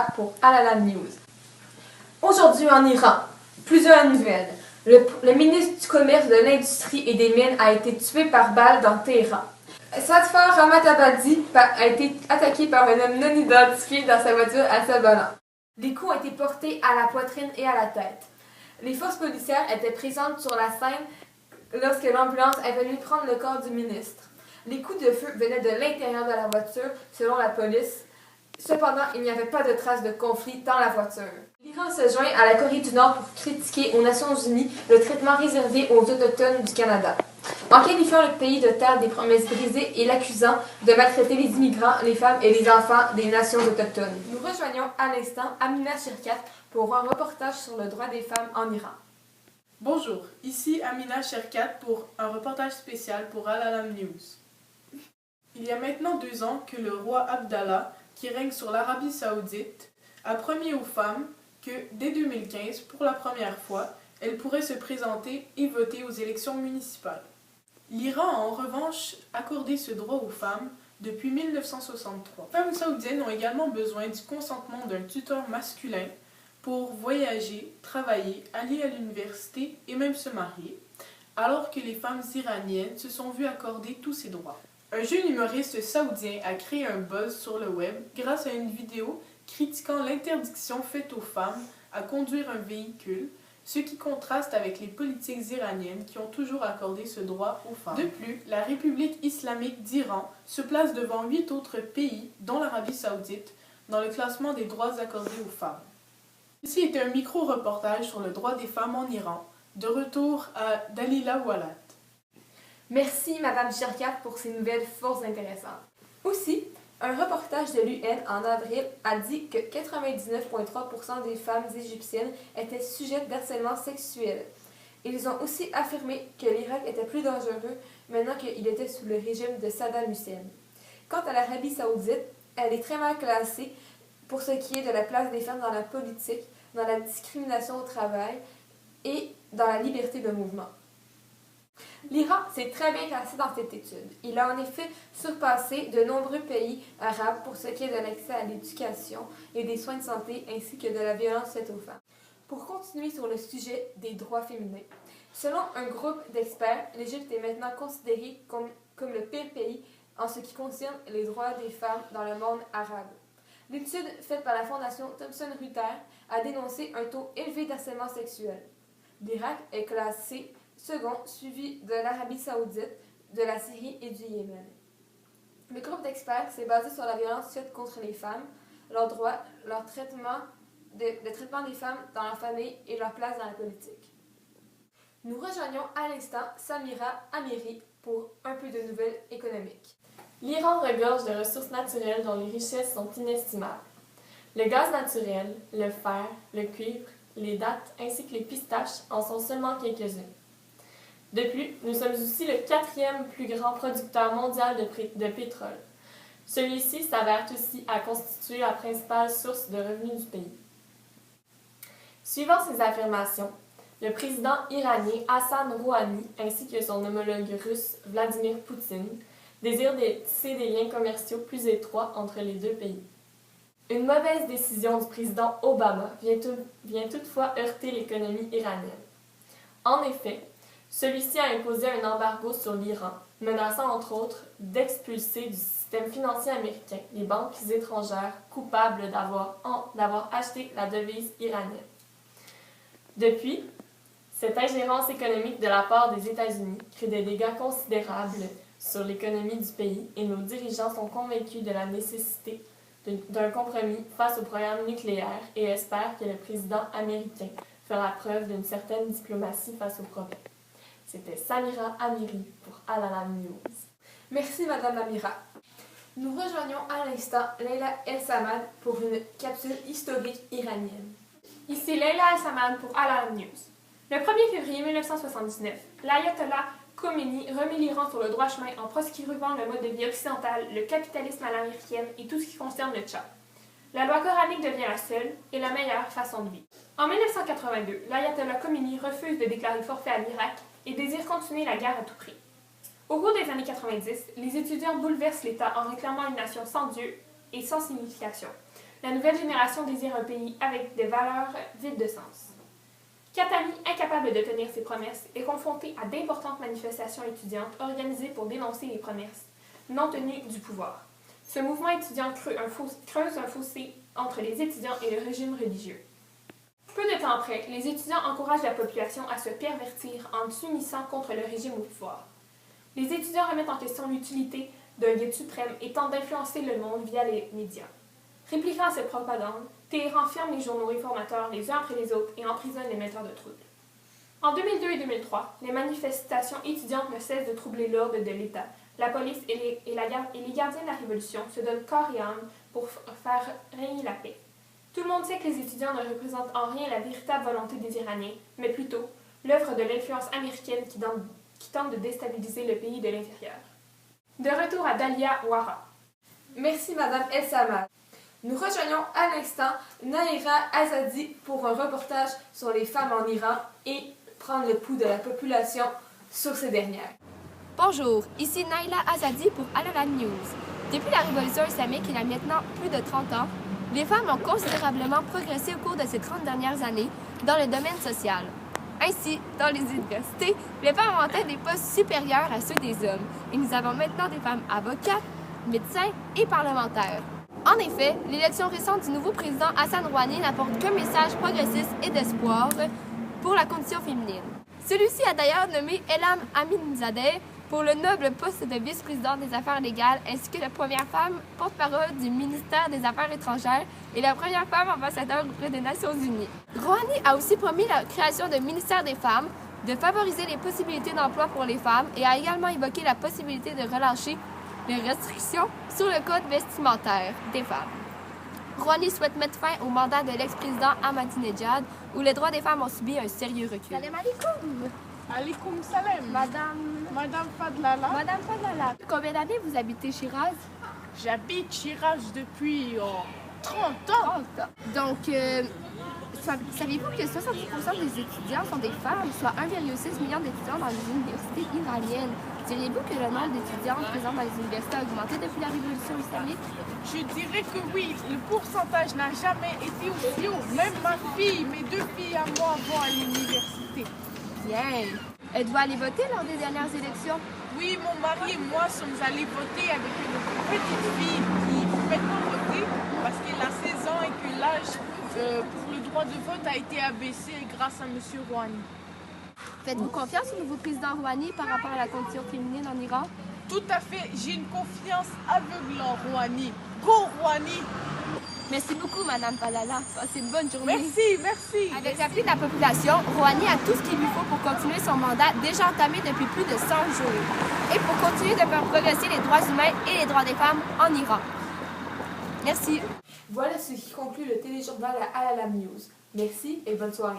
Samira pour Al-Alam News. Aujourd'hui en Iran, plusieurs nouvelles. Le ministre du Commerce, de l'Industrie et des Mines a été tué par balle dans Téhéran. Sadfar Ramatabadi a été attaqué par un homme non identifié dans sa voiture à Sabana. Des coups ont été portés à la poitrine et à la tête. Les forces policières étaient présentes sur la scène lorsque l'ambulance est venue prendre le corps du ministre. Les coups de feu venaient de l'intérieur de la voiture, selon la police. Cependant, il n'y avait pas de traces de conflit dans la voiture. L'Iran se joint à la Corée du Nord pour critiquer aux Nations Unies le traitement réservé aux Autochtones du Canada, en qualifiant le pays de terre des promesses brisées et l'accusant de maltraiter les immigrants, les femmes et les enfants des nations autochtones. Nous rejoignons à l'instant Amina Sherkat pour un reportage sur le droit des femmes en Iran. Bonjour, ici Amina Sherkat pour un reportage spécial pour Al-Alam News. Il y a maintenant 2 ans que le roi Abdallah, qui règne sur l'Arabie Saoudite, a promis aux femmes que, dès 2015, pour la première fois, elles pourraient se présenter et voter aux élections municipales. L'Iran a en revanche accordé ce droit aux femmes depuis 1963. Les femmes saoudiennes ont également besoin du consentement d'un tuteur masculin pour voyager, travailler, aller à l'université et même se marier, alors que les femmes iraniennes se sont vues accorder tous ces droits. Un jeune humoriste saoudien a créé un buzz sur le web grâce à une vidéo critiquant l'interdiction faite aux femmes à conduire un véhicule, ce qui contraste avec les politiques iraniennes qui ont toujours accordé ce droit aux femmes. De plus, la République islamique d'Iran se place devant 8 autres pays, dont l'Arabie Saoudite, dans le classement des droits accordés aux femmes. Ceci était un micro-reportage sur le droit des femmes en Iran. De retour à Dalila Walat. Merci Madame Sherkat pour ces nouvelles fort intéressantes. Aussi, un reportage de l'UN en avril a dit que 99,3% des femmes égyptiennes étaient sujettes d'harcèlement sexuel. Ils ont aussi affirmé que l'Irak était plus dangereux maintenant qu'il était sous le régime de Saddam Hussein. Quant à l'Arabie Saoudite, elle est très mal classée pour ce qui est de la place des femmes dans la politique, dans la discrimination au travail et dans la liberté de mouvement. L'Iran s'est très bien classé dans cette étude. Il a en effet surpassé de nombreux pays arabes pour ce qui est de l'accès à l'éducation et des soins de santé ainsi que de la violence faite aux femmes. Pour continuer sur le sujet des droits féminins, selon un groupe d'experts, l'Égypte est maintenant considérée comme le pire pays en ce qui concerne les droits des femmes dans le monde arabe. L'étude faite par la Fondation Thomson Reuters a dénoncé un taux élevé d'harcèlement sexuel. L'Irak est classé second, suivi de l'Arabie Saoudite, de la Syrie et du Yémen. Le groupe d'experts s'est basé sur la violence faite contre les femmes, leurs droits, le traitement des femmes dans leur famille et leur place dans la politique. Nous rejoignons à l'instant Samira Amiri pour un peu de nouvelles économiques. L'Iran regorge de ressources naturelles dont les richesses sont inestimables. Le gaz naturel, le fer, le cuivre, les dattes ainsi que les pistaches en sont seulement quelques-unes. De plus, nous sommes aussi le 4e plus grand producteur mondial de pétrole. Celui-ci s'avère aussi à constituer la principale source de revenus du pays. Suivant ces affirmations, le président iranien Hassan Rouhani ainsi que son homologue russe Vladimir Poutine désirent tisser des liens commerciaux plus étroits entre les deux pays. Une mauvaise décision du président Obama vient toutefois heurter l'économie iranienne. En effet, celui-ci a imposé un embargo sur l'Iran, menaçant entre autres d'expulser du système financier américain les banques étrangères coupables d'avoir acheté la devise iranienne. Depuis, cette ingérence économique de la part des États-Unis crée des dégâts considérables sur l'économie du pays et nos dirigeants sont convaincus de la nécessité d'un compromis face au programme nucléaire et espèrent que le président américain fera preuve d'une certaine diplomatie face au problème. C'était Samira Amiri pour Al-Alam News. Merci Madame Amira. Nous rejoignons à l'instant Leila El-Samad pour une capsule historique iranienne. Ici Leila El-Samad pour Al-Alam News. Le 1er février 1979, l'ayatollah Khomeini remet l'Iran sur le droit chemin en proscrivant le mode de vie occidental, le capitalisme à l'américaine et tout ce qui concerne le Tcha. La loi coranique devient la seule et la meilleure façon de vivre. En 1982, l'ayatollah Khomeini refuse de déclarer forfait à l'Irak et désire continuer la guerre à tout prix. Au cours des années 90, les étudiants bouleversent l'État en réclamant une nation sans Dieu et sans signification. La nouvelle génération désire un pays avec des valeurs vides de sens. Khatami, incapable de tenir ses promesses, est confronté à d'importantes manifestations étudiantes organisées pour dénoncer les promesses non tenues du pouvoir. Ce mouvement étudiant creuse un fossé entre les étudiants et le régime religieux. Peu de temps après, les étudiants encouragent la population à se pervertir en s'unissant contre le régime au pouvoir. Les étudiants remettent en question l'utilité d'un guide suprême et tentent d'influencer le monde via les médias. Répliquant à cette propagande, Téhéran ferme les journaux réformateurs les uns après les autres et emprisonne les metteurs de troubles. En 2002 et 2003, les manifestations étudiantes ne cessent de troubler l'ordre de l'État. La police et les gardiens de la Révolution se donnent corps et âme pour faire régner la paix. Tout le monde sait que les étudiants ne représentent en rien la véritable volonté des Iraniens, mais plutôt l'œuvre de l'influence américaine qui tente de déstabiliser le pays de l'intérieur. De retour à Dalia Ouara. Merci Madame El Samad. Nous rejoignons à l'instant Naïra Azadi pour un reportage sur les femmes en Iran et prendre le pouls de la population sur ces dernières. Bonjour, ici Naïla Azadi pour Al-Alam News. Depuis la révolution islamique il y a maintenant plus de 30 ans, les femmes ont considérablement progressé au cours de ces 30 dernières années dans le domaine social. Ainsi, dans les universités, les femmes ont atteint des postes supérieurs à ceux des hommes et nous avons maintenant des femmes avocates, médecins et parlementaires. En effet, l'élection récente du nouveau président Hassan Rouhani n'apporte qu'un message progressiste et d'espoir pour la condition féminine. Celui-ci a d'ailleurs nommé Elam Aminzadeh pour le noble poste de vice-présidente des Affaires légales ainsi que la première femme porte-parole du ministère des Affaires étrangères et la première femme ambassadeur auprès des Nations unies. Rouhani a aussi promis la création d'un ministère des femmes, de favoriser les possibilités d'emploi pour les femmes et a également évoqué la possibilité de relâcher les restrictions sur le code vestimentaire des femmes. Rouhani souhaite mettre fin au mandat de l'ex-président Ahmadinejad, où les droits des femmes ont subi un sérieux recul. Salam alaikum. Alaikum salam. Madame Fadlala. Madame Fadlala, combien d'années vous habitez Shiraz? J'habite Shiraz depuis 30 ans. Donc, savez-vous que 70% des étudiants sont des femmes, soit 1,6 million d'étudiants dans les universités iraniennes? Diriez-vous que le nombre d'étudiants présents dans les universités a augmenté depuis la révolution islamique? Je dirais que oui, le pourcentage n'a jamais été aussi haut. Même mes 2 filles à moi vont à l'université. Bien. Êtes-vous allé voter lors des dernières élections? Oui, mon mari et moi sommes allés voter avec une petite fille qui peut maintenant voter parce qu'elle a 16 ans et que l'âge pour le droit de vote a été abaissé grâce à M. Rouhani. Faites-vous confiance au nouveau président Rouhani par rapport à la condition féminine en Iran? Tout à fait, j'ai une confiance aveugle en Rouhani. Go Rouhani! Merci beaucoup, Madame Fadlala. Passez une bonne journée. Merci. Avec l'appui de la population, Rouhani a tout ce qu'il lui faut pour continuer son mandat déjà entamé depuis plus de 100 jours et pour continuer de faire progresser les droits humains et les droits des femmes en Iran. Merci. Voilà ce qui conclut le téléjournal à Al-Alam News. Merci et bonne soirée.